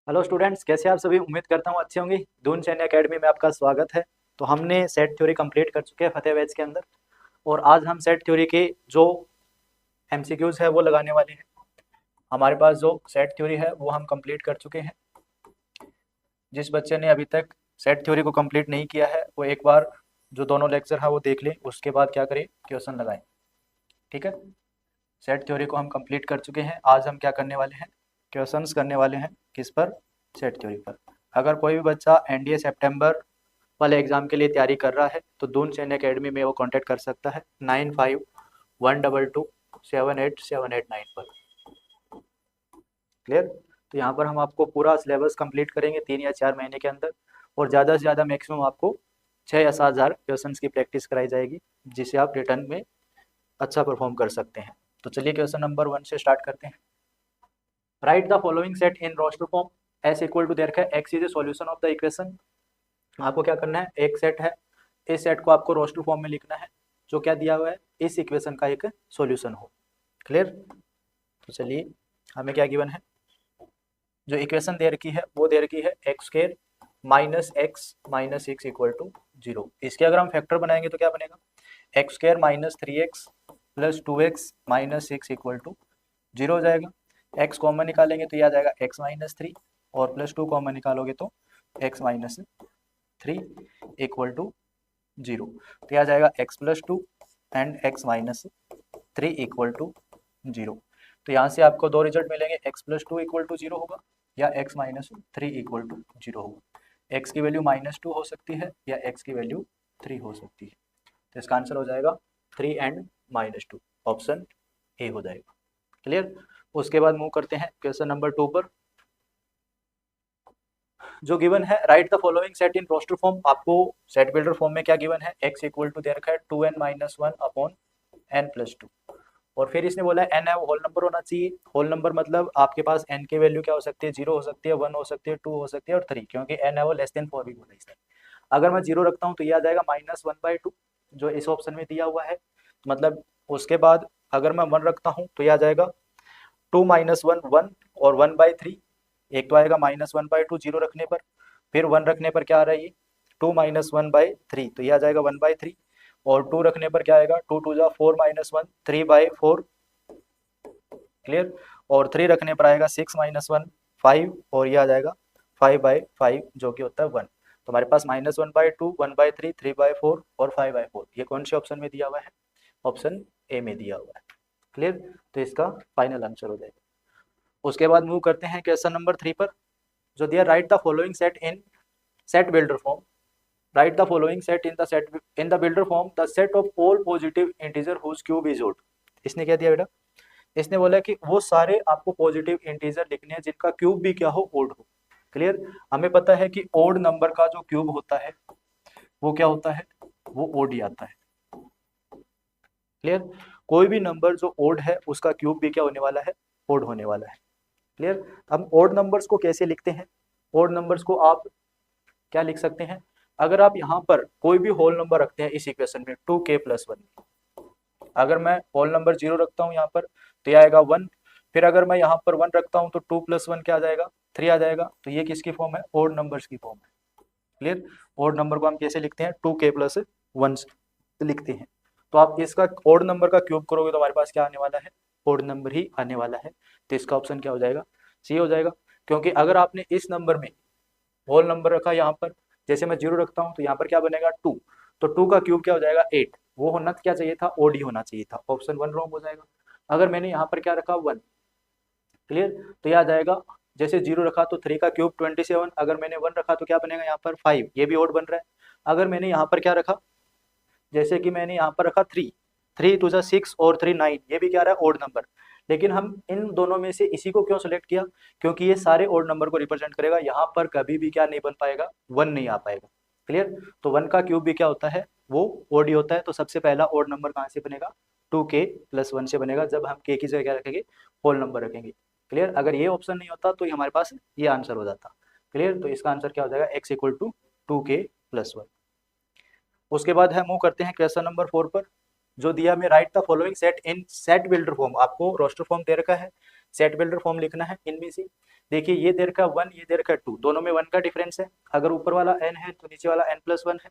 Hello students, कैसे आप सभी। उम्मीद करता हूँ अच्छे होंगे। दून सैन्य अकेडमी में आपका स्वागत है। तो हमने सेट थ्योरी कंप्लीट कर चुके हैं फतेह बैच के अंदर, और आज हम सेट थ्योरी के जो एमसीक्यूज है वो लगाने वाले हैं। हमारे पास जो सेट थ्योरी है वो हम कंप्लीट कर चुके हैं। जिस बच्चे ने अभी तक सेट थ्योरी को कंप्लीट नहीं किया है वो एक बार जो दोनों लेक्चर है वो देख लें, उसके बाद क्या करें, क्वेश्चन लगाएं। ठीक है। सेट थ्योरी को हम कंप्लीट कर चुके हैं। आज हम क्या करने वाले हैं, क्वेश्चंस करने वाले हैं। किस पर? सेट थ्योरी पर। अगर कोई भी बच्चा एनडीए सितंबर वाले एग्जाम के लिए तैयारी कर रहा है तो दून सैन्य अकेडमी में वो कांटेक्ट कर सकता है 9512278789 पर। क्लियर। तो यहाँ पर हम आपको पूरा सिलेबस कंप्लीट करेंगे 3 या 4 महीने के अंदर, और ज़्यादा से ज़्यादा मैक्सिमम आपको 6 या 7 हज़ार क्वेश्चन की प्रैक्टिस कराई जाएगी, जिससे आप रिटर्न में अच्छा परफॉर्म कर सकते हैं। तो चलिए क्वेश्चन नंबर 1 से स्टार्ट करते हैं। Write the following set in roster form S equal to there है x is a solution of the equation. आपको क्या करना है, एक सेट है, इस सेट को आपको रोस्टर फॉर्म में लिखना है जो क्या दिया हुआ है, इस इक्वेशन का एक सॉल्यूशन हो। क्लियर। तो चलिए, हमें क्या गिवन है, जो इक्वेशन दे रखी है वो दे रखी है x square minus x equal to 0। इसके अगर हम फैक्टर बनाएंगे तो क्या बनेगा, x square minus 3x plus 2x minus x equal to 0 हो जाएगा। एक्स कॉमन निकालेंगे तो यह आ जाएगा एक्स माइनस 3, और प्लस 2 कॉमन निकालोगे तो एक्स माइनस 3 इक्वल टू 0। तो यह आ जाएगा x plus 2 and x minus 3 equal to 0। तो यहाँ से आपको दो रिजल्ट मिलेंगे, एक्स प्लस 2 इक्वल टू 0 होगा या एक्स माइनस 3 इक्वल टू 0 होगा। एक्स की वैल्यू -2 हो सकती है या एक्स की वैल्यू 3 हो सकती है। तो इसका आंसर हो जाएगा 3 एंड -2, ऑप्शन ए हो जाएगा। क्लियर। उसके बाद मूव करते हैं क्वेश्चन नंबर 2 पर। जो गिवन है, write the following set in roster form. आपको सेट बिल्डर फॉर्म में क्या गिवन है, x इक्वल टू दे रखा है 2n-1 अपॉन n+2, और फिर इसने बोला है n है वो होल नंबर होना चाहिए। होल नंबर मतलब आपके पास n की वैल्यू क्या हो सकती है, 0 हो सकती है, 1 हो सकती है, 2 हो सकती है और 3, क्योंकि n है वो <4 भी बोला इसने। अगर मैं 0 रखता हूँ तो ये आ जाएगा -1/2 जो इस ऑप्शन में दिया हुआ है। मतलब उसके बाद अगर मैं 1 रखता हूँ तो ये आ जाएगा 2 - 1 1 और 1/3। एक तो आएगा -1/2 0 रखने पर, फिर 1 रखने पर क्या आ रहा है, ये 2 - 1/3, तो ये आ जाएगा 1/3। और 2 रखने पर क्या आएगा, 2 2 जा 4 - 1 3/4। क्लियर। और 3 रखने पर आएगा 6 - 1 5, और ये आ जाएगा 5/5 जो कि होता है 1। तो हमारे पास -1/2 1/3 3/4 और 5/4, ये कौन से ऑप्शन में दिया हुआ है, ऑप्शन ए में दिया हुआ है। क्लियर। तो इसका फाइनल आंसर हो जाएगा। उसके बाद मूव करते हैं क्वेश्चन नंबर 3 पर, जो दिया write the following set in set builder form. Write the following set in the builder form the set of all positive integer whose cube is odd. इसने क्या दिया बेटा, इसने बोला कि वो सारे आपको पॉजिटिव इंटीजर लिखने हैं जिनका क्यूब भी क्या हो, ओड हो। क्लियर। हमें पता है कि ओड नंबर का जो क्यूब होता है वो क्या होता है, वो ओड ही आता है। क्लियर। कोई भी नंबर जो ओड है उसका क्यूब भी क्या होने वाला है, ओड होने वाला है। क्लियर। हम ओड नंबर्स को कैसे लिखते हैं, ओड नंबर्स को आप क्या लिख सकते हैं, अगर आप यहाँ पर कोई भी होल नंबर रखते हैं इस इक्वेशन में 2k+1, अगर मैं होल नंबर 0 रखता हूँ यहाँ पर तो ये आएगा 1, फिर अगर मैं यहाँ पर 1 रखता हूँ तो 2+1 क्या आ जाएगा, 3 आ जाएगा। तो ये किसकी फॉर्म है, ओड नंबर्स की फॉर्म है। क्लियर। ओड नंबर को हम कैसे लिखते हैं, 2k+1 लिखते हैं। तो आप इसका ओड नंबर का क्यूब करोगे तो हमारे पास क्या आने वाला है, ओड नंबर ही आने वाला है। तो इसका ऑप्शन क्या हो जाएगा, सी हो जाएगा। क्योंकि अगर आपने इस नंबर में होल नंबर रखा यहाँ पर, जैसे मैं 0 रखता हूँ तो यहाँ पर क्या बनेगा 2, तो 2 का क्यूब क्या हो जाएगा 8, वो होना क्या चाहिए था, ओड ही होना चाहिए था। ऑप्शन 1 रॉन्ग हो जाएगा। अगर मैंने यहाँ पर क्या रखा 1, क्लियर, तो यह आ जाएगा, जैसे 0 रखा तो 3 का क्यूब 27, अगर मैंने 1 रखा तो क्या बनेगा यहाँ पर 5, ये भी ओड बन रहा है। अगर मैंने यहाँ पर क्या रखा, जैसे कि मैंने यहाँ पर रखा 3, 3 2 जा 6 और 3 9, ये भी क्या रहा है, ओड नंबर। लेकिन हम इन दोनों में से इसी को क्यों सेलेक्ट किया, क्योंकि ये सारे ओड नंबर को रिप्रेजेंट करेगा, यहाँ पर कभी भी क्या नहीं बन पाएगा, 1 नहीं आ पाएगा। क्लियर। तो 1 का क्यूब भी क्या होता है, वो ओड ही होता है। तो सबसे पहला ओड नंबर कहाँ से बनेगा, 2k+1 से बनेगा, जब हम k की जगह क्या रखेंगे, होल नंबर रखेंगे। क्लियर। अगर ये ऑप्शन नहीं होता तो ये हमारे पास ये आंसर हो जाता। क्लियर। तो इसका आंसर क्या हो जाएगा, x इक्वल टू 2k+1। उसके बाद है मूव करते हैं क्वेश्चन नंबर 4 पर, जो दिया में right the following set in set builder form. आपको रोस्टर फॉर्म दे रखा है सेट बिल्डर फॉर्म लिखना है इनमें से। देखिए ये दे रखा 1, ये दे रखा 2, दोनों में 1 का डिफरेंस है। अगर ऊपर वाला n है तो नीचे वाला n+1 है।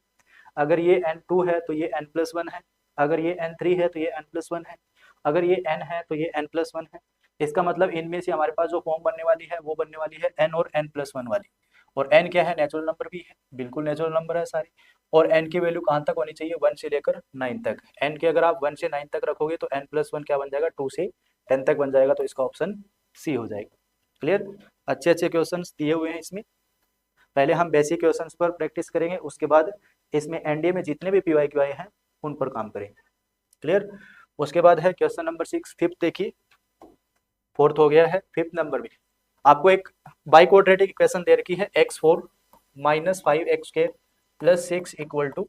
अगर ये n2 है तो ये n+1 है। अगर ये n3 है तो ये n+1 है। अगर ये n है तो ये n+1 है। इसका मतलब इनमें से हमारे पास जो फॉर्म बनने वाली है वो बनने वाली है n और n+1 वाली। और n क्या है, नेचुरल नंबर भी है, बिल्कुल नेचुरल नंबर है सारी। और n की वैल्यू कहाँ तक होनी चाहिए, 1 से लेकर 9 तक। n के अगर आप 1 से 9 तक रखोगे तो n+1 क्या बन जाएगा, 2 से 10 तक बन जाएगा। तो इसका ऑप्शन सी हो जाएगा। क्लियर। अच्छे अच्छे क्वेश्चन दिए हुए हैं इसमें। पहले हम बेसिक क्वेश्चंस पर प्रैक्टिस करेंगे, उसके बाद इसमें एनडीए में जितने भी PYQ आए हैं उन पर काम करेंगे। क्लियर। उसके बाद है क्वेश्चन नंबर 6, फिफ्थ देखिए, फोर्थ हो गया है, फिफ्थ नंबर में आपको एक बाई क्वाड्रेटिक इक्वेशन दे रखी है, x4 - 5x² + 6 =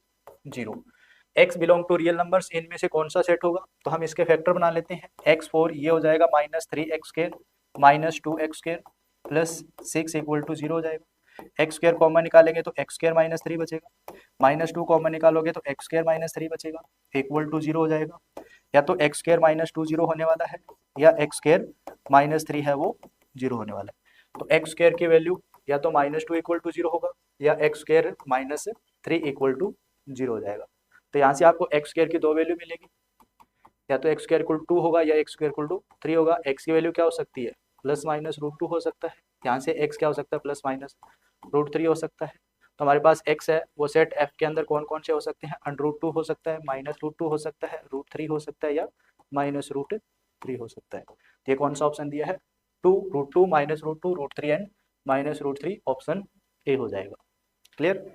0। x belong to real numbers, इनमें से कौन सा सेट होगा, तो हम इसके फैक्टर बना लेते हैं। x4 ये हो जाएगा -3x² - 2x² + 6 = 0 हो जाएगा। x² कॉमन निकालेंगे तो x² - 3 बचेगा, -2 कॉमन निकालोगे तो x² - 3 बचेगा, = 0 हो जाएगा। या तो x² - 2 0 होने वाला है, या x² - 3 है वो 0 होने वाला है। तो x² की वैल्यू या तो -2 = 0 होगा, या x² - 3 = 0 हो जाएगा। तो यहाँ से आपको x² की दो वैल्यू मिलेगी, या तो x² = 2 होगा या x² = 3 होगा। x की वैल्यू क्या हो सकती है, ±√2 हो सकता है। यहाँ से x क्या हो सकता है, ±√3 हो सकता है। तो हमारे पास x है, वो सेट f के अंदर कौन कौन से हो सकते हैं, √2 हो सकता है, -√2 हो सकता है, √3 हो सकता है, या -√3 हो सकता है। ये कौन सा ऑप्शन दिया है, 2, √2, -√2, √3 एंड -√3, ऑप्शन ए हो जाएगा। क्लियर।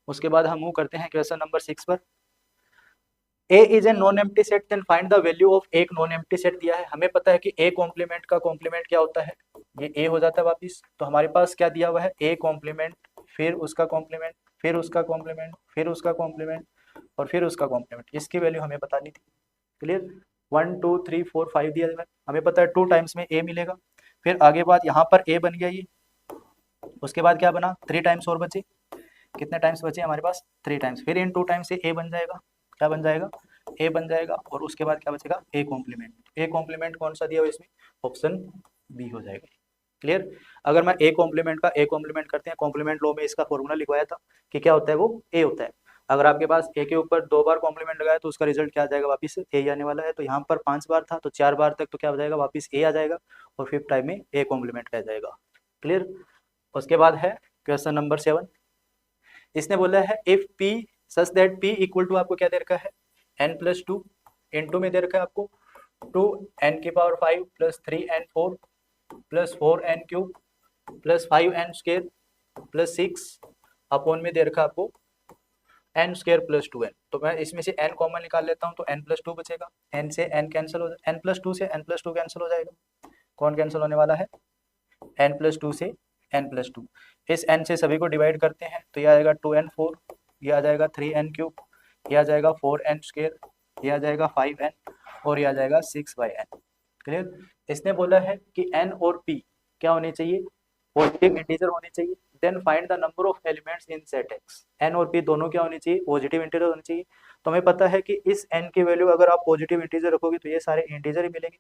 उसके बाद हम मूव करते हैं क्वेश्चन नंबर 6 पर। A is a non empty set, then find the value of एक नॉन एम्प्टी सेट दिया है। हमें पता है कि A कॉम्प्लीमेंट का कॉम्प्लीमेंट क्या होता है, ये A हो जाता है वापिस। तो हमारे पास क्या दिया हुआ है, A कॉम्प्लीमेंट, फिर उसका कॉम्प्लीमेंट, फिर उसका कॉम्प्लीमेंट, फिर उसका कॉम्प्लीमेंट, और फिर उसका कॉम्प्लीमेंट। इसकी वैल्यू हमें बतानी थी। क्लियर। 1 2 3 4 5 दिया है, हमें पता है 2 टाइम्स में A मिलेगा। फिर आगे बाद यहाँ पर A बन गया ये, उसके बाद क्या बना, 3 टाइम्स और बचे। कितने टाइम्स बचे हमारे पास, 3 टाइम्स। फिर इन 2 टाइम्स से A बन जाएगा, क्या बन जाएगा, A बन जाएगा। और उसके बाद क्या बचेगा, A कॉम्प्लीमेंट। A कॉम्प्लीमेंट कौन सा दिया हुआ इसमें, ऑप्शन बी हो जाएगा। क्लियर। अगर मैं A कॉम्प्लीमेंट का A कॉम्प्लीमेंट करते हैं, कॉम्प्लीमेंट लॉ में इसका फॉर्मूला लिखवाया था कि क्या होता है, वो A होता है। अगर आपके पास A के ऊपर 2 बार कॉम्प्लीमेंट लगाया तो उसका रिजल्ट क्या आ जाएगा, वापिस A आने वाला है। तो यहाँ पर 5 बार था तो 4 बार तक तो क्या हो जाएगा, वापिस A आ जाएगा, और 5th टाइम में A कॉम्प्लीमेंट रह जाएगा। क्लियर। उसके बाद है क्वेश्चन नंबर 7। इसने बोला है if P such that P equal to, आपको क्या दे रखा है, n+2, इंटू में दे रखा है आपको 2n⁵ + 3n4 + 4n³ + 5n² + 6 upon में दे रखा है आपको n² + 2n। तो मैं इसमें से n कॉमन निकाल लेता हूँ तो n+2 बचेगा, n से n कैंसिल हो जाएगा, n+2 से n+2 कैंसिल हो जाएगा। कौन कैंसिल होने वाला है, n+2 से n+2। इस n से सभी को डिवाइड करते हैं तो ये आ जाएगा 2n4, ये आ जाएगा 3n³, ये आ जाएगा 4n², ये आ जाएगा 5n, और ये आ जाएगा 6/n। क्लियर। इसने बोला है कि n और p क्या होने चाहिए, पॉजिटिव इंटीजर होने चाहिए। Then find the number of elements in set x। n और p दोनों क्या होने चाहिए, पॉजिटिव इंटीजर होने चाहिए। तो हमें पता है कि इस n की वैल्यू अगर आप पॉजिटिव इंटीजर रखोगे तो ये सारे इंटीजर ही मिलेंगे।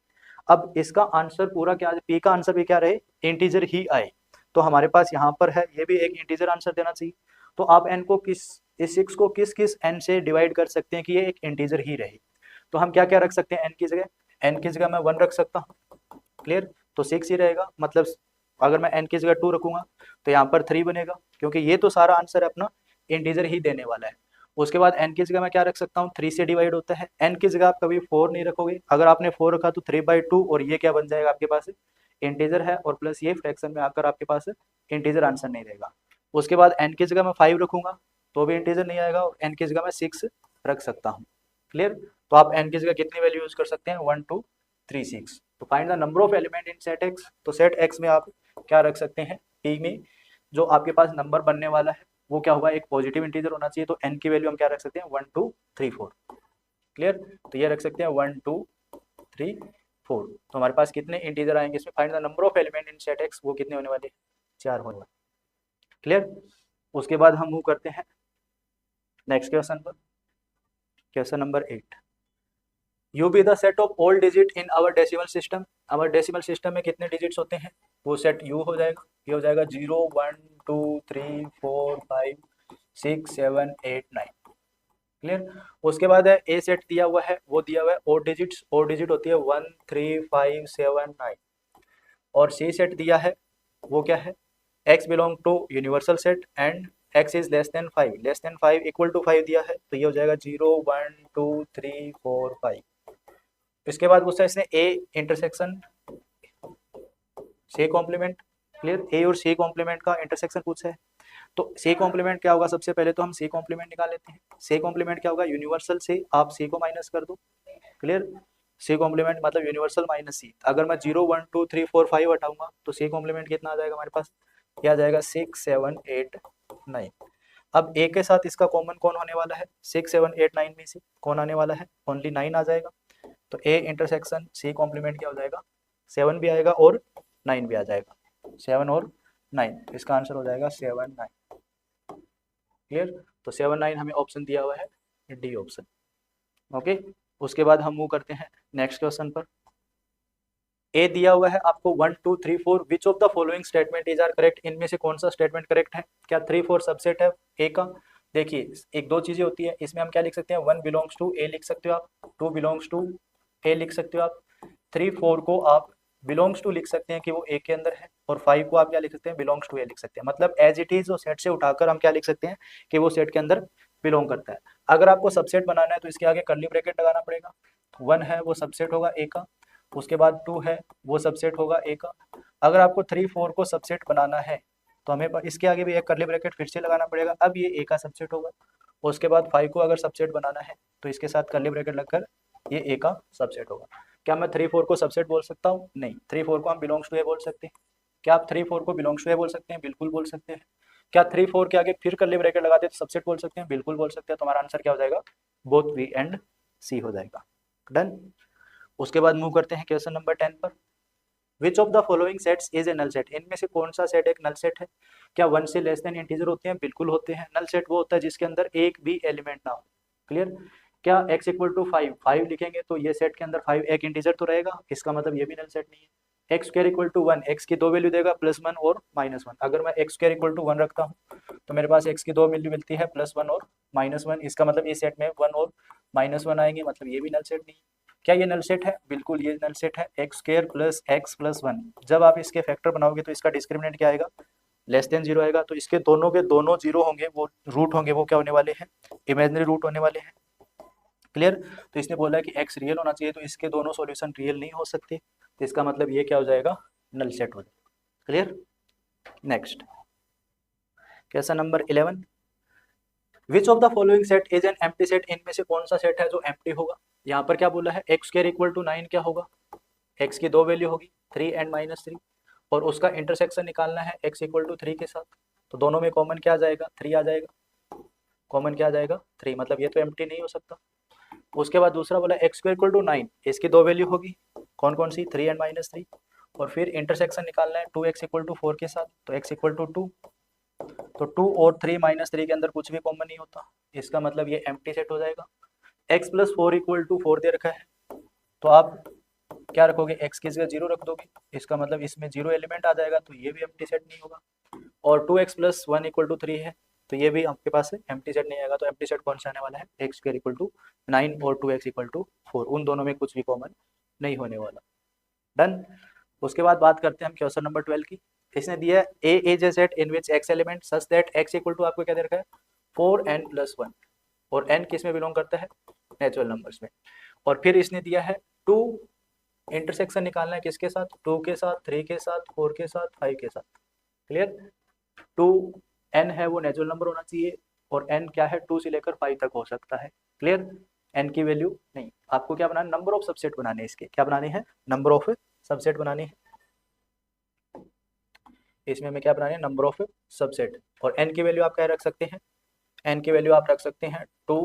अब इसका आंसर पूरा क्या, p का आंसर भी क्या रहे, इंटीजर ही आए। तो हमारे पास यहाँ पर है, ये भी एक इंटीजर आंसर देना चाहिए। तो आप n को किस, इस 6 को किस किस n से डिवाइड कर सकते हैं कि ये एक इंटीजर ही रहे। तो हम क्या क्या रख सकते हैं n की जगह, n की जगह मैं 1 रख सकता हूँ। क्लियर। तो 6 ही रहेगा, मतलब अगर मैं n की जगह 2 रखूंगा तो यहाँ पर 3 बनेगा, क्योंकि ये तो सारा आंसर अपना इंटीजर ही देने वाला है। उसके बाद n की जगह मैं क्या रख सकता हूँ, 3 से डिवाइड होता है। n की जगह आप कभी 4 नहीं रखोगे, अगर आपने 4 रखा तो 3/2, और ये क्या बन जाएगा आपके पास, इंटीजर है, और प्लस ये फ्रैक्शन में आकर आपके पास इंटीजर आंसर नहीं रहेगा। उसके बाद n की जगह मैं 5 रखूंगा तो भी इंटीजर नहीं आएगा, और n की जगह मैं 6 रख सकता हूँ। क्लियर। तो आप n की जगह कितनी वैल्यू यूज कर सकते हैं, 1 2 3 6। तो find the number of element in set x। तो सेट x में आप क्या रख सकते हैं, p में जो आपके पास नंबर बनने वाला है वो क्या होगा, एक पॉजिटिव इंटीजर होना चाहिए। तो n की वैल्यू हम क्या रख सकते हैं, 1 2 3 4। क्लियर। तो ये रख सकते हैं 1 2 3 4। तो हमारे पास कितने इंटीजर आएंगे इसमें, find the number of element in set x, वो कितने होने वाले, 4 होने वाले। क्लियर। उसके बाद हम मूव करते हैं नेक्स्ट क्वेश्चन पर, question number 8। U be the set of all digit in our decimal system. Our decimal system में कितने डिजिट्स होते हैं, वो सेट यू हो जाएगा। ये हो जाएगा 0 1 2 3 4 5 6 7 8 9। क्लियर। उसके बाद है ए सेट दिया हुआ है, वो दिया हुआ है और डिजिट्स, और डिजिट होती है 1 3 5 7 9। और सी सेट दिया है, वो क्या है, x belong to universal set and x is less than 5, less than 5 equal to 5 दिया है, तो ये हो जाएगा 0 1 2 3 4 5। इसके बाद पूछता है इसने A intersection C complement. Clear, A और सी कॉम्प्लीमेंट का इंटरसेक्शन पूछा है, तो सी कॉम्प्लीमेंट क्या होगा, सबसे पहले तो हम सी कॉम्प्लीमेंट निकाल लेते हैं। सी कॉम्प्लीमेंट क्या होगा, यूनिवर्सल से आप सी को माइनस कर दो। क्लियर, सी कॉम्प्लीमेंट मतलब यूनिवर्सल माइनस सी। अगर मैं 0 1 2 3 4 5 हटाऊंगा तो सी कॉम्प्लीमेंट कितना आ जाएगा हमारे पास, क्या आ जाएगा 6 7 8 9। अब ए के साथ इसका कॉमन कौन होने वाला है, 6 7 8 9 में से कौन आने वाला है, ओनली 9 आ जाएगा। तो ए इंटरसेक्शन सी कॉम्प्लीमेंट क्या हो जाएगा, 7 भी आएगा और 9 भी आ जाएगा, 7 और 9, इसका आंसर हो जाएगा 7 9। क्लियर, तो 7 9 हमें ऑप्शन दिया हुआ है डी ऑप्शन। ओके, उसके बाद हम मूव करते हैं नेक्स्ट क्वेश्चन पर। ए दिया हुआ है आपको 1 2 3 4, which of the following statement is are correct, इनमें से कौन सा स्टेटमेंट करेक्ट है, क्या 3 4 सबसेट है ए का। देखिए एक दो चीजें होती है इसमें, हम क्या लिख सकते हैं, 1 बिलोंग्स टू ए लिख सकते हो आप, 2 बिलोंग्स टू ए लिख सकते हो आप, 3 4 को आप बिलोंग्स टू लिख सकते हैं कि वो ए के अंदर है, और 5 को आप क्या लिख सकते हैं, बिलोंग्स टू ए लिख सकते हैं। मतलब एज इट इज वो सेट से उठाकर हम क्या लिख सकते हैं कि वो सेट के अंदर बिलोंग करता है। अगर आपको सबसेट बनाना है तो इसके आगे कर्ली ब्रैकेट लगाना पड़ेगा। 1 है वो सबसेट होगा ए का, उसके बाद 2 है वो सबसेट होगा ए का। अगर आपको 3 4 को सबसेट बनाना है तो हमें इसके आगे भी एक कर्ली ब्रैकेट फिर से लगाना पड़ेगा, अब ये ए का सबसेट होगा। उसके बाद 5 को अगर सबसेट बनाना है तो इसके साथ कर्ली ब्रैकेट लगकर ये ए का सबसेट होगा। क्या मैं 3 4 को सबसेट बोल सकता हूँ, नहीं, 3 4 को हम बिलोंग्स टू ए बोल सकते हैं। क्या आप 3 4 को बिलोंग्स टू ए बोल सकते हैं, बिल्कुल बोल सकते हैं। क्या 3 4 के आगे फिर कर्ली ब्रैकेट लगाते तो सबसेट बोल सकते हैं, बिल्कुल बोल सकते हैं। तो हमारा आंसर क्या हो जाएगा, बोथ बी एंड सी हो जाएगा। डन। उसके बाद मूव करते हैं क्वेश्चन नंबर 10 पर। Which of the following sets is a null set, इनमें से कौन सा सेट एक नल सेट है। क्या 1 से लेस देन इंटीजर होते हैं, बिल्कुल होते हैं। नल सेट वो होता है जिसके अंदर एक भी एलिमेंट ना हो। क्लियर। क्या x इक्वल टू 5 लिखेंगे तो ये सेट के अंदर 5 एक इंटीजर तो रहेगा, इसका मतलब ये भी नल सेट नहीं है। X square equal to 1, x की दो वैल्यू देगा +1 और -1। अगर मैं एक्स स्क्वायर इक्वल टू 1 रखता हूँ तो मेरे पास एक्स की दो वैल्यू मिलती है +1 और -1, इसका मतलब इस सेट में 1 और -1 आएंगे, मतलब ये भी नल सेट नहीं है। क्या ये नल सेट है, बिल्कुल ये नल सेट है। X square plus x plus 1, जब आप इसके फैक्टर बनाओगे तो इसका डिस्क्रिमिनेंट क्या आएगा, लेस देन 0 आएगा। तो इसके दोनों के दोनों 0 होंगे, वो रूट होंगे, वो क्या होने वाले हैं, इमेजिनरी रूट होने वाले हैं। क्लियर। तो इसने बोला है कि x रियल होना चाहिए, तो इसके दोनों सॉल्यूशन रियल नहीं हो सकते, तो इसका मतलब ये क्या हो जाएगा, नल सेट हो जाएगा। Clear. Next question number 11, which of the following set is an empty set, इनमें से कौन सा सेट है जो एम्प्टी होगा। यहाँ पर क्या बोला है, एक्स स्क्वायर इक्वल टू 9 क्या होगा, x की दो वैल्यू होगी 3 एंड -3, और उसका इंटरसेक्शन निकालना है x इक्वल टू 3 के साथ, तो दोनों में कॉमन क्या आ जाएगा, 3 आ जाएगा। कॉमन क्या आ जाएगा, 3, मतलब ये तो एम्प्टी नहीं हो सकता। उसके बाद दूसरा बोला एक्स स्क्वायर इक्वल टू 9, इसकी दो वैल्यू होगी कौन कौन सी, 3 एंड -3, और फिर इंटरसेक्शन निकालना है 2x इक्वल टू 4 के साथ, तो x इक्वल टू 2, तो 2 और 3 -3 के अंदर कुछ भी कॉमन नहीं होता, इसका मतलब ये एम्प्टी सेट हो जाएगा। x प्लस 4 इक्वल टू 4 दे रखा है, तो आप क्या रखोगे, x की जगह 0 रख दोगे, इसका मतलब इसमें 0 एलिमेंट आ जाएगा, तो ये भी एम्प्टी सेट नहीं होगा। और 2x प्लस 1 इक्वल टू 3 है, तो ये भी आपके पास एम्प्टी सेट नहीं आएगा। तो एम्प्टी सेट कौन सा आने वाला है, एक्स स्क्वायर इक्वल टू 9 और 2x इक्वल टू 4, उन दोनों में कुछ भी कॉमन नहीं होने वाला। डन। उसके बाद बात करते हैं हम क्वेश्चन नंबर 12 की। इसने दिया है A is a set in which x element such that x equal to, आपको क्या दे रखा है, 4n + 1, और n किस में बिलोंग करता है, नेचुरल नंबर्स में। और फिर इसने दिया है 2, इंटरसेक्शन निकालना है किसके साथ, 2 के साथ, 3 के साथ, 4 के साथ, 5 के साथ। क्लियर। 2 n है वो नेचुरल नंबर होना चाहिए, और n क्या है, 2 से लेकर 5 तक हो सकता है। क्लियर। n की वैल्यू नहीं, आपको क्या बनाना है, नंबर ऑफ सबसेट बनाने हैं, इसके क्या बनाने हैं, नंबर ऑफ सबसेट बनाने हैं। इसमें हमें क्या बनाने हैं, नंबर ऑफ सबसेट, और n की वैल्यू आप क्या रख सकते हैं, n की वैल्यू आप रख सकते हैं 2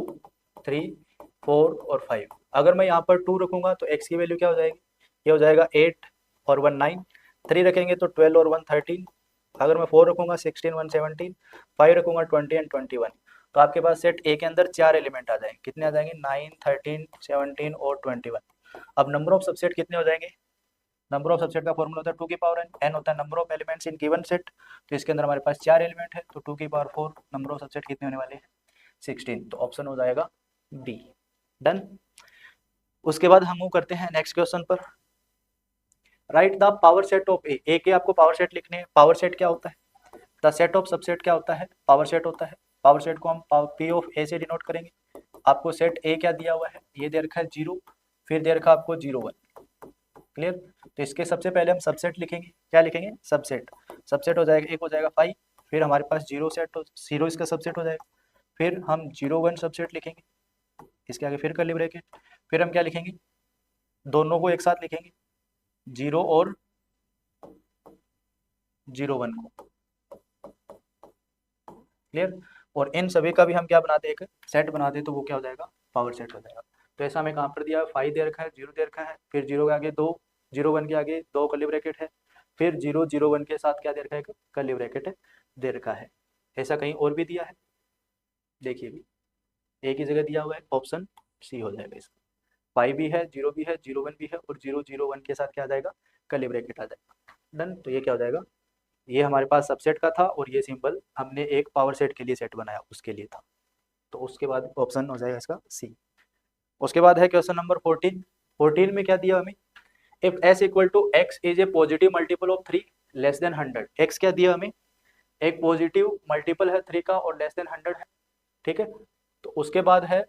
3 4 और 5। अगर मैं यहाँ पर 2 रखूंगा तो x की वैल्यू क्या हो जाएगी, ये हो जाएगा 8 और 1 9, 3 रखेंगे तो 12 और 1 13, अगर मैं 4 रखूंगा 16 1 17, 5 रखूंगा 20 एंड 21, तो आपके पास सेट ए के अंदर 4 एलिमेंट आ जाएंगे। कितने आ जाएंगे? 9, 13, 17 और 21। अब नंबर ऑफ सबसेट कितने हो जाएंगे? नंबर ऑफ सबसेट का फॉर्मूला होता है 2 की पावर n होता है number of elements in given set. तो इसके अंदर हमारे पास 4 एलिमेंट है, तो 2 की पावर 4 नंबर ऑफ सबसेट कितने होने वाले हैं? 16। तो ऑप्शन हो जाएगा डी। डन। उसके बाद हम मूव करते हैं नेक्स्ट क्वेश्चन पर। Write the power set of A. A के आपको पावर सेट लिखने हैं। पावर सेट क्या होता है? द सेट ऑफ सबसेट क्या होता है? पावर सेट होता है। पावर सेट को हम पी ऑफ ए से डिनोट करेंगे। आपको सेट ए क्या दिया हुआ है? ये दे रखा है 0, फिर दे रखा आपको 0 1। क्लियर? तो इसके सबसे पहले हम सबसेट लिखेंगे। क्या लिखेंगे? सबसेट। सबसेट हो जाएगा, एक हो जाएगा 5, फिर हमारे पास 0 सेट, 0 इसका सबसेट हो जाएगा, फिर हम 0 1 सबसेट लिखेंगे, इसके आगे फिर कर्ली ब्रैकेट, फिर हम क्या लिखेंगे? दोनों को एक साथ लिखेंगे, 0 और 0 1 को। क्लियर? और इन सभी का भी हम क्या बनाते हैं? एक सेट बनाते हैं, तो वो क्या हो जाएगा? पावर सेट हो जाएगा। तो ऐसा हमें कहाँ पर दिया है? 5 दे रखा है, 0 दे रखा है, फिर 0 के आगे 2, 0 1 के आगे 2 कर्ली ब्रैकेट है, फिर 0 0 1 के साथ क्या दे रखा है? कर्ली ब्रैकेट दे रखा है। ऐसा कहीं और भी दिया है? देखिए भी एक ही जगह दिया हुआ है, ऑप्शन सी हो जाएगा इसका। 5 भी है, 0 भी है, 0 1 भी है, और 0 0 1 के साथ क्या आ जाएगा? कर्ली ब्रैकेट आ जाएगा। डन। तो ये क्या हो जाएगा? ये हमारे पास सबसेट का था, और ये सिंबल हमने एक पावर सेट के लिए सेट बनाया उसके लिए था। तो उसके बाद ऑप्शन हो जाएगा इसका सी। उसके बाद है क्वेश्चन नंबर 14। 14 में क्या दिया हमें? If s equal to x is a positive multiple of 3 less than 100। x क्या दिया हमें? एक पॉजिटिव मल्टीपल है 3 का और लेस देन 100 है। ठीक है? तो उसके बाद है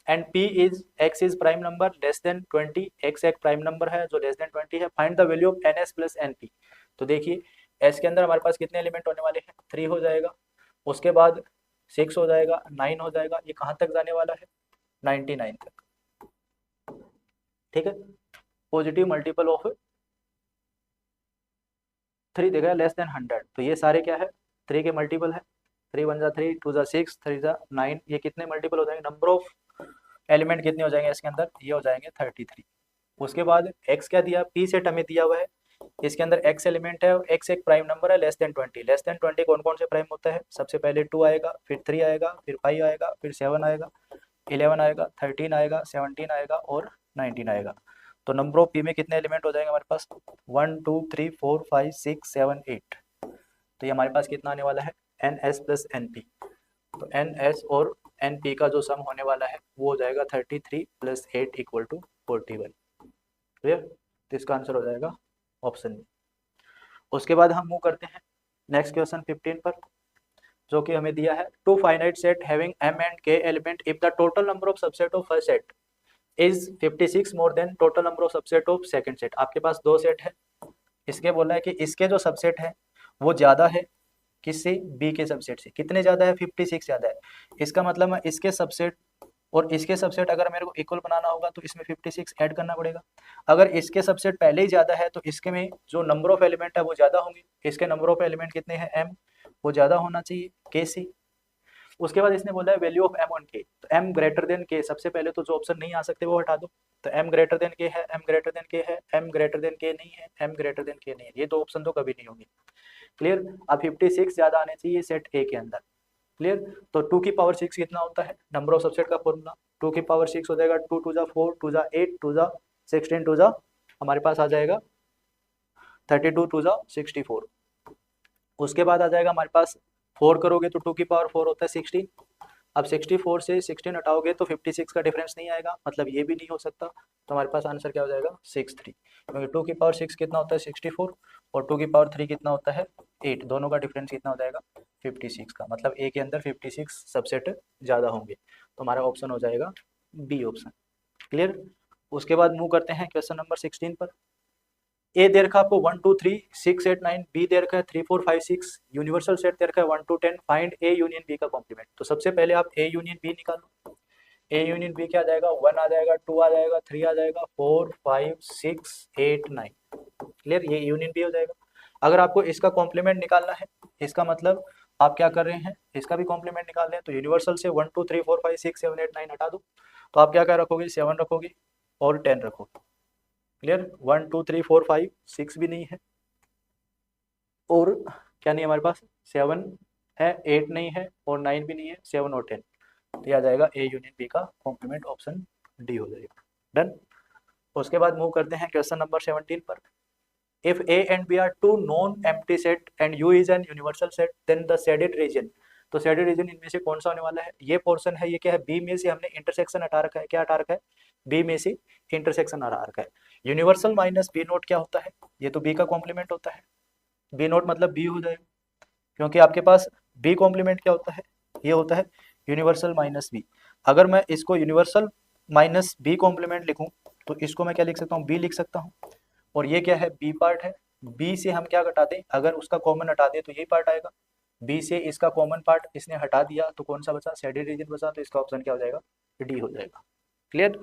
and p is x is prime number less than 20। x एक प्राइम नंबर है जो लेस देन 20 है। Find the value of ns plus np। तो देखिए s के अंदर हमारे पास कितने एलिमेंट होने वाले हैं? 3 हो जाएगा, उसके बाद 6 हो जाएगा, 9 हो जाएगा, ये कहाँ तक जाने वाला है? 99 तक। ठीक है? पॉजिटिव मल्टीपल ऑफ 3 देखा लेस देन 100। तो ये सारे क्या है? 3 के मल्टीपल है। 3 1 जा 3, 2 जा 6, 3 जा 9। ये कितने मल्टीपल हो जाएंगे? नंबर ऑफ एलिमेंट कितने हो जाएंगे इसके अंदर? ये हो जाएंगे 33। उसके बाद x क्या दिया? p सेट हमें दिया हुआ है, इसके अंदर x एलिमेंट है, x एक प्राइम नंबर है लेस देन 20। लेस देन 20 कौन कौन से प्राइम होता है? सबसे पहले 2 आएगा, फिर 3 आएगा, फिर 5 आएगा, फिर 7 आएगा, 11 आएगा, 13 आएगा, 17 आएगा और 19 आएगा। तो नंबर ऑफ p में कितने एलिमेंट हो जाएंगे हमारे पास? 1 2 3 4 5 6 7 8। तो ये हमारे पास कितना आने वाला है? ns plus np। तो ns और np का जो सम होने वाला है वो हो जाएगा 33 प्लस 8 इक्वल टू 41। क्लियर? तो इसका आंसर हो जाएगा ऑप्शन बी। उसके बाद हम मूव करते हैं नेक्स्ट क्वेश्चन 15 पर, जो कि हमें दिया है two finite set having m and k element if the total number of subset of first set is 56 more than total number of subset of second set. आपके पास दो सेट है, इसके बोला है कि इसके जो सबसेट है वो ज्यादा है किससे? बी के सबसेट से। कितने ज्यादा है? 56 ज्यादा है। इसका मतलब है इसके सबसेट और इसके सबसेट अगर मेरे को इक्वल बनाना होगा तो इसमें 56 ऐड करना पड़ेगा। अगर इसके सबसेट पहले ही ज्यादा है तो इसके में जो नंबर ऑफ एलिमेंट है वो ज्यादा होंगे। इसके नंबर ऑफ एलिमेंट कितने हैं? m, वो ज्यादा होना चाहिए के सी। उसके बाद इसने बोला है value of m on k। तो m ग्रेटर देन k, सबसे पहले तो जो ऑप्शन नहीं आ सकते वो हटा दो। तो m ग्रेटर देन k है, m ग्रेटर देन k है, m ग्रेटर देन k नहीं है, m ग्रेटर देन k नहीं है। ये दो ऑप्शन तो कभी नहीं होंगे। क्लियर? अब 56 ज्यादा आने चाहिए सेट ए के अंदर। क्लियर? तो 2 की पावर 6 कितना होता है? नंबर ऑफ सबसेट का फॉर्मूला 2 की पावर 6 हो जाएगा 2 2 जा 4, 2 जा 8, 2 जा 16, 2 जा हमारे पास आ जाएगा 32, 2 जा 64। उसके बाद आ जाएगा हमारे पास 4 करोगे तो 2 की पावर 4 होता है 16। अब 64 से 16 हटाओगे तो 56 का डिफरेंस नहीं आएगा, मतलब ये भी नहीं हो सकता। तो हमारे पास आंसर क्या हो जाएगा? 63। क्योंकि 2 की पावर 6 कितना होता है? 64, और 2 की पावर 3 कितना होता है? 8। दोनों का डिफरेंस कितना हो जाएगा? 56 का, मतलब ए के अंदर 56 सबसेट ज़्यादा होंगे। तो हमारा ऑप्शन हो जाएगा बी ऑप्शन। क्लियर? उसके बाद मूव करते हैं क्वेश्चन नंबर 16 पर। ए दे रखा आपको 1 2 3 6 8 9, बी दे रखा है 3 4 5 6, यूनिवर्सल सेट दे रखा है 1 2 10। फाइंड ए यूनियन बी का कॉम्प्लीमेंट। तो सबसे पहले आप ए यूनियन बी निकालो। ए यूनियन बी क्या आ जाएगा? 1 आ जाएगा, 2 आ जाएगा, 3 आ जाएगा, 4 5 6 8 9। क्लियर? ये यूनियन बी हो जाएगा। अगर आपको इसका कॉम्प्लीमेंट निकालना है, इसका मतलब आप क्या कर रहे हैं? इसका भी कॉम्प्लीमेंट निकाल रहे हैं। तो यूनिवर्सल से 1 2 3 4 5 6 7 8 9 हटा दो, तो आप क्या रखोगे? 7 रखोगे और 10 रखोगे। क्लियर? 1 2 3 4 5 6 भी नहीं है, और क्या नहीं है हमारे पास? 7 है, 8 नहीं है और 9 भी नहीं है, 7 और 10, तो यह आ जाएगा ए यूनियन बी का कॉम्प्लीमेंट, ऑप्शन डी हो जाएगा। डन। उसके बाद मूव करते हैं क्वेश्चन नंबर 17 पर। If A and B are two non-empty set and U is an universal set, then the shaded region, तो shaded region इनमें से कौन सा होने वाला है? ये पोर्शन है, ये क्या है? B में से हमने इंटरसेक्शन हटा रखा है, क्या हटा रखा है? B में से इंटरसेक्शन हटा रखा है। यूनिवर्सल माइनस बी नोट क्या होता है? ये तो B का कॉम्प्लीमेंट होता है, बी नोट मतलब B हो जाएगा, क्योंकि आपके पास B कॉम्प्लीमेंट क्या होता है? ये होता है यूनिवर्सल माइनस बी। अगर मैं इसको यूनिवर्सल माइनस बी कॉम्प्लीमेंट लिखूं तो इसको मैं क्या लिख सकता हूँ? बी लिख सकता हूँ। और ये क्या है? बी पार्ट है, बी से हम क्या घटा दें? अगर उसका कॉमन हटा दें तो यही पार्ट आएगा। बी से इसका कॉमन पार्ट इसने हटा दिया तो कौन सा बचा? शेडेड रीजन बचा, तो इसका ऑप्शन क्या हो जाएगा? डी हो जाएगा। क्लियर।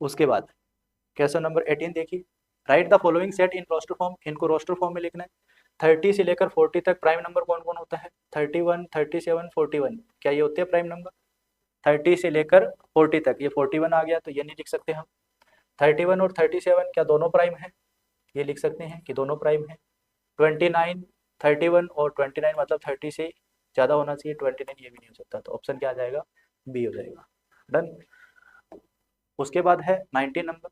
उसके बाद क्वेश्चन नंबर 18 देखिए, write the following set in roster form, इनको रोस्टर फॉर्म में लिखना है। 30 से लेकर 40 तक प्राइम नंबर कौन कौन होता है? 31, 37, 41, क्या ये होते हैं प्राइम नंबर? 30 से लेकर 40 तक, ये 41 आ गया तो ये नहीं लिख सकते हम। 31 और 37 क्या दोनों प्राइम है? ये लिख सकते हैं कि दोनों प्राइम है। 29, 31 और 29 मतलब 30 से ज़्यादा होना चाहिए, 29 ये भी नहीं हो सकता, तो ऑप्शन क्या आ जाएगा? बी हो जाएगा। डन। उसके बाद है 19 नंबर,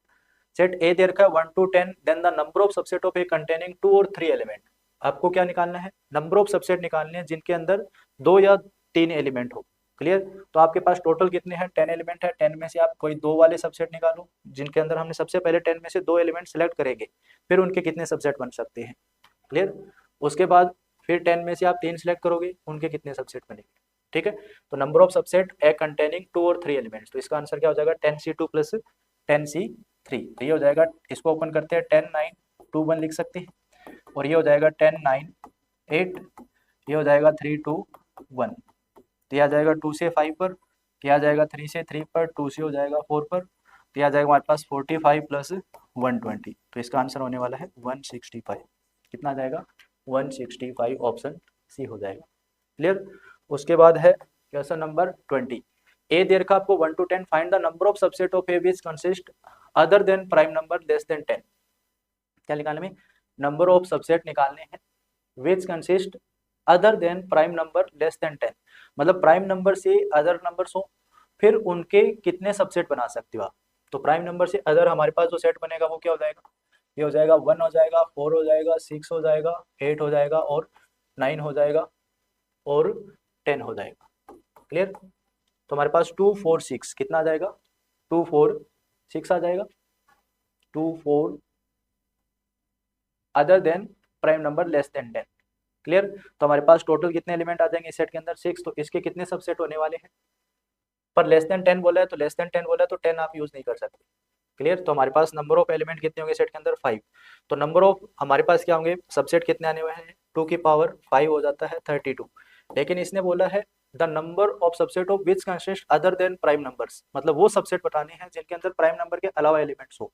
सेट ए देयर का 1 to 10, then the number of subset of A containing 2 और 3 एलिमेंट। आपको क्या निकालना है? नंबर ऑफ सबसेट निकालने हैं जिनके अंदर 2 या 3 एलिमेंट हो। क्लियर। तो आपके पास टोटल कितने हैं? 10 एलिमेंट है, 10 में से आप कोई 2 वाले सबसेट निकालो जिनके अंदर हमने सबसे पहले 10 में से 2 एलिमेंट सेलेक्ट करेंगे, फिर उनके कितने सबसेट बन सकते हैं। क्लियर। उसके बाद फिर 10 में से आप 3 सेलेक्ट करोगे, उनके कितने सबसेट बनेंगे। ठीक है। तो number of subset A containing 2 और 3 एलिमेंट्स, तो इसका आंसर क्या हो जाएगा? 10C2 प्लस 10C3, तो ये हो जाएगा। इसको ओपन करते हैं, 10, 9, 2, 1 लिख सकते हैं, और ये हो जाएगा 10, 9, 8, ये हो जाएगा 3, 2, 1, तो यह आ जाएगा 2 से 5 पर, यह आ जाएगा 3 से 3 पर, 2 से हो जाएगा 4 पर, तो यह आ जाएगा हमारे पास 45 प्लस 120, तो इसका आंसर होने वाला है 165। कितना आ जाएगा? 165, ऑप्शन सी हो जाएगा। क्लियर। उसके बाद है क्वेश्चन नंबर 20, ए देयर का आपको 1 to 10 find the number of subset of A which consist other than prime number less than 10। क्या निकालने में? नंबर ऑफ सबसेट निकालने हैं which consist other than prime number less than 10, मतलब prime number से other numbers हो, फिर उनके कितने सबसेट बना सकते हो आप। तो प्राइम नंबर से अदर हमारे पास जो सेट बनेगा वो क्या हो जाएगा? ये हो जाएगा 1 हो जाएगा, 4 हो जाएगा, 6 हो जाएगा, 8 हो जाएगा और 9 हो जाएगा और 10 हो जाएगा। क्लियर। तो हमारे पास 2, 4, 6 कितना आ जाएगा? 2, 4, 6 आ जाएगा। 2, 4 other than prime number less than 10। Clear. तो हमारे पास टोटल कितने एलिमेंट आ जाएंगे इस सेट के अंदर? 6, तो इसके कितने सबसेट होने वाले हैं? पर लेस देन 10 बोला है, तो लेस देन 10 बोला है तो 10 आप यूज नहीं कर सकते। क्लियर। तो हमारे पास नंबर ऑफ एलिमेंट कितने होंगे सेट के अंदर? 5। तो नंबर ऑफ हमारे पास क्या होंगे? सबसेट कितने आने वाले हैं? 2 की पावर 5 हो जाता है 32। लेकिन इसने बोला है the number of subset of which consist other than prime numbers, मतलब वो सबसेट बताने हैं जिनके अंदर प्राइम नंबर के अलावा एलिमेंट्स हो।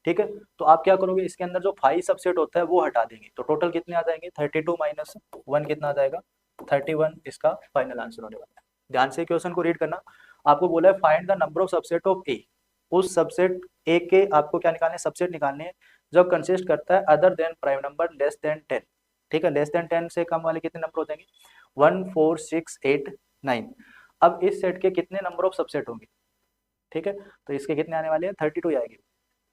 ठीक है। तो आप क्या करोगे? इसके अंदर जो 5 सबसेट होता है वो हटा देंगे, तो टोटल कितने आ जाएंगे? 32 माइनस 1 कितना आ जाएगा? 31, इसका फाइनल आंसर होने वाला है। ध्यान से क्वेश्चन को रीड करना। आपको बोला है find the number of subset of A, उस सबसेट ए के आपको क्या निकालने? सबसेट निकालने हैं जो कंसिस्ट करता है other than prime number less than 10। ठीक है। लेस देन 10 से कम वाले कितने नंबर हो जाएंगे? 1, 4, 6, 8, 9। अब इस सेट के कितने नंबर ऑफ सबसेट होंगे? ठीक है। तो इसके कितने आने वाले हैं? 32 आएंगे।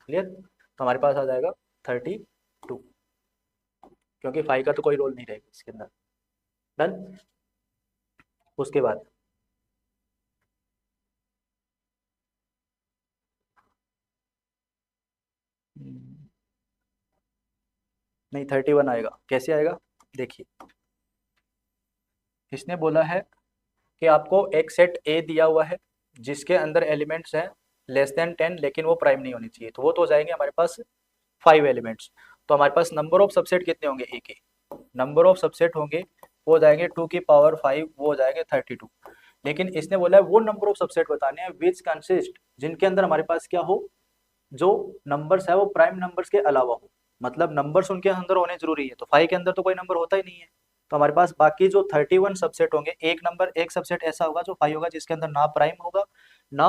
क्लियर। तो हमारे पास आ जाएगा 32, क्योंकि 5 का तो कोई रोल नहीं रहेगा इसके अंदर। डन। उसके बाद नहीं, 31 आएगा। कैसे आएगा? देखिए, इसने बोला है कि आपको एक सेट ए दिया हुआ है जिसके अंदर एलिमेंट्स हैं लेस देन 10, लेकिन वो प्राइम नहीं होनी चाहिए, तो वो तो हो जाएंगे हमारे पास 5 एलिमेंट्स। तो हमारे पास नंबर ऑफ सबसेट कितने होंगे? ए के नंबर ऑफ सबसेट होंगे वो हो जाएंगे 2 की पावर 5, वो हो जाएंगे 32। लेकिन इसने बोला है वो नंबर ऑफ सबसेट बताने हैं विच कंसिस्ट, जिनके अंदर हमारे पास क्या हो? जो नंबर्स है वो प्राइम नंबर्स के अलावा हो, मतलब नंबर्स उनके अंदर होने जरूरी है। तो 5 के अंदर तो कोई नंबर होता ही नहीं है, तो हमारे पास बाकी जो 31 सबसेट होंगे, एक नंबर एक सबसेट ऐसा होगा जो 5 होगा जिसके अंदर ना प्राइम होगा ना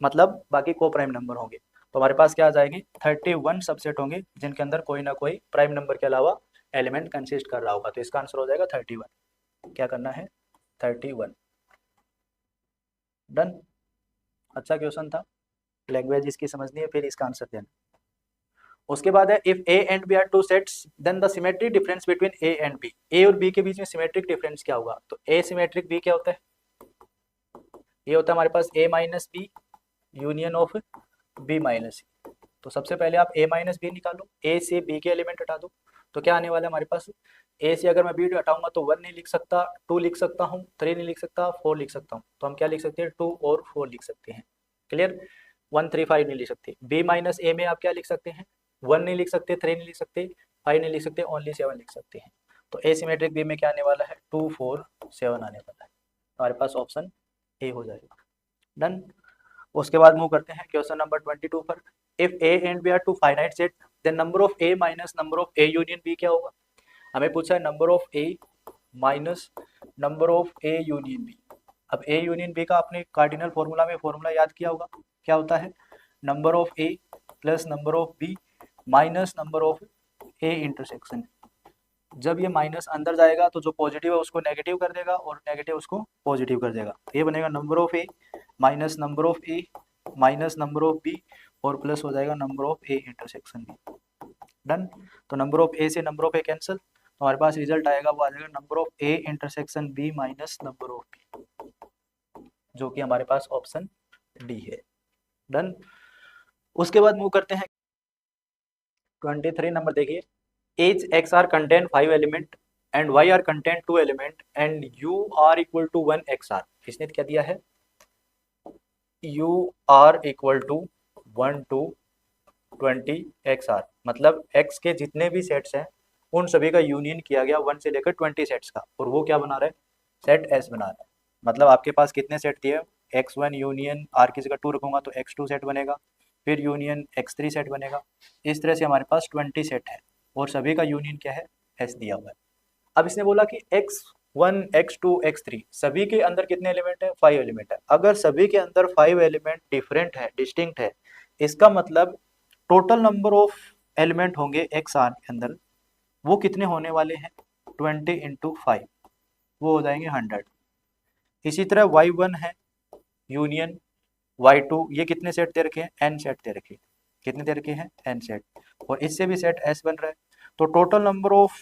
मतलब बाकी को प्राइम नंबर होंगे। तो हमारे पास क्या आ जाएंगे? 31 सबसेट होंगे जिनके अंदर कोई ना कोई प्राइम नंबर के अलावा एलिमेंट कंसिस्ट कर रहा होगा, तो इसका आंसर हो जाएगा 31। क्या करना है 31। डन। अच्छा क्वेश्चन था, लैंग्वेज इसकी समझनी है, फिर इसका आंसर देना। उसके बाद है if A and B are two sets then the symmetric difference between A and B. A और बी के बीच में सिमेट्रिक डिफरेंस क्या होगा? तो ए सिमेट्रिक बी क्या होता है? ये होता है हमारे पास A minus B union of B minus C. तो सबसे पहले आप ए माइनस बी निकालो, ए से बी के एलिमेंट हटा दो, तो क्या आने वाला है हमारे पास? ए से अगर मैं बी हटाऊंगा तो 1 नहीं लिख सकता, 2 लिख सकता हूँ, 3 नहीं लिख सकता, 4 लिख सकता हूँ। तो हम क्या लिख सकते हैं? 2 और 4 लिख सकते हैं। क्लियर? 1 3 5 नहीं लिख सकते। बी माइनस ए में आप क्या लिख सकते हैं? 1 नहीं लिख सकते, 3 नहीं लिख सकते, 5 नहीं लिख सकते, ओनली 7 लिख सकते हैं। तो एसिमेट्रिक बी में क्या आने वाला है? 2 4 7 आने वाला है। हमारे पास ऑप्शन ए हो जाएगा। डन। उसके बाद मूव करते हैं क्वेश्चन नंबर 22 पर। If A and B are two finite set then number of A minus number of A union B क्या होगा? हमें पूछा है number of A minus number of A union B. अब ए यूनियन बी का आपने cardinal formula में formula याद किया होगा, क्या होता है? Number of A plus number of B minus number of A intersection. जब ये माइनस अंदर जाएगा तो जो पॉजिटिव है उसको नेगेटिव कर देगा और नेगेटिव उसको पॉजिटिव कर देगा। ये बनेगा number of A minus number of A minus number of B और प्लस हो जाएगा number of A intersection B. Done. तो नंबर ऑफ ए से नंबर ऑफ ए कैंसिल, तो हमारे पास रिजल्ट आएगा वो आ जाएगा number of A intersection B minus number of B, जो कि हमारे पास ऑप्शन डी है। डन। उसके बाद मूव करते हैं 23 नंबर देखिए। each x are contain 5 element and y are contain 2 element and u are equal to 1 xr। इसने क्या दिया है? u are equal to 1 to 20 xr, मतलब x के जितने भी सेट्स हैं उन सभी का यूनियन किया गया 1 से लेकर 20 सेट्स का, और वो क्या बना रहा है? सेट S बना रहा है। मतलब आपके पास कितने सेट दिए? x1 यूनियन r किसी का 2 रखूंगा तो x2 सेट बनेगा, फिर यूनियन x3 सेट बनेगा। इस तरह से हमारे पास 20 सेट है और सभी का यूनियन क्या है? S दिया हुआ है। अब इसने बोला कि x1 x2 x3 सभी के अंदर कितने एलिमेंट है? 5 एलिमेंट है। अगर सभी के अंदर 5 एलिमेंट डिफरेंट है, डिस्टिंक्ट है, इसका मतलब टोटल नंबर ऑफ एलिमेंट होंगे XR के अंदर, वो कितने होने वाले हैं? 20 इंटू 5, वो हो जाएंगे 100। इसी तरह y1 है यूनियन y2, ये कितने सेट दे रखे हैं? n सेट दे रखे हैं। कितने दे रखे हैं? n सेट, और इससे भी सेट S बन रहा है। तो टोटल नंबर ऑफ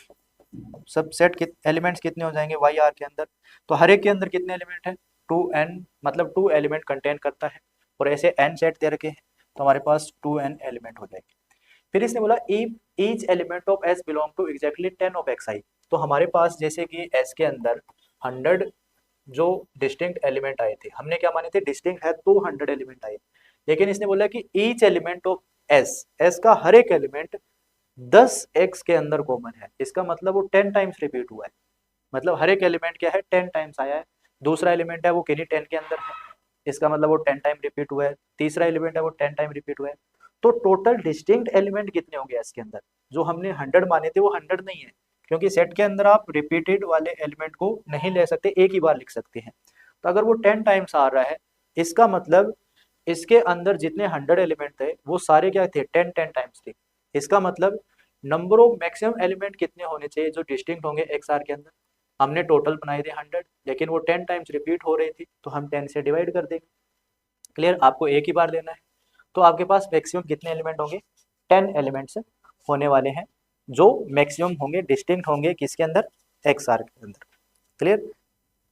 सब सेट एलिमेंट्स कितने हो जाएंगे वाई आर के अंदर? तो हर एक के अंदर कितने एलिमेंट है? 2n, मतलब 2 एलिमेंट कंटेन करता है, और ऐसे n सेट दे रखे हैं तो हमारे पास 2n एलिमेंट हो जाएंगे। फिर इसने बोला if each element of S belong to exactly 10 of xi। तो हमारे पास जैसे कि S के अंदर 100 जो डिस्टिंक्ट एलिमेंट आए थे, हमने क्या माने थे? डिस्टिंक्ट है तो 100 एलिमेंट आए, लेकिन इसने बोला कि ईच एलिमेंट ऑफ S का हर एक एलिमेंट 10x के अंदर कॉमन है। इसका मतलब वो 10 टाइम्स रिपीट हुआ है, मतलब हर एक एलिमेंट क्या है? 10 टाइम्स आया है। दूसरा एलिमेंट है वो किन्हीं 10 के अंदर है, इसका मतलब वो 10 टाइम रिपीट हुआ है। तीसरा एलिमेंट है वो 10 टाइम रिपीट हुआ है। तो टोटल डिस्टिंक्ट एलिमेंट कितने होंगे इसके अंदर? जो हमने 100 माने थे वो 100 नहीं है, क्योंकि सेट के अंदर आप रिपीटेड वाले एलिमेंट को नहीं ले सकते, एक ही बार लिख सकते हैं। तो अगर वो 10 टाइम्स आ रहा है, इसका मतलब इसके अंदर जितने 100 एलिमेंट थे वो सारे क्या थे? 10 टाइम्स थे। इसका मतलब नंबर ऑफ मैक्सिमम एलिमेंट कितने होने चाहिए जो डिस्टिंक्ट होंगे XR के अंदर? हमने टोटल बनाए थे 100, लेकिन वो 10 टाइम्स रिपीट हो रही थी, तो हम 10 से डिवाइड कर देंगे। क्लियर? आपको एक ही बार लेना है, तो आपके पास मैक्सिमम कितने एलिमेंट होंगे? 10 एलिमेंट्स होने वाले हैं जो मैक्सिमम होंगे, डिस्टिंक्ट होंगे किसके अंदर? XR के अंदर। क्लियर?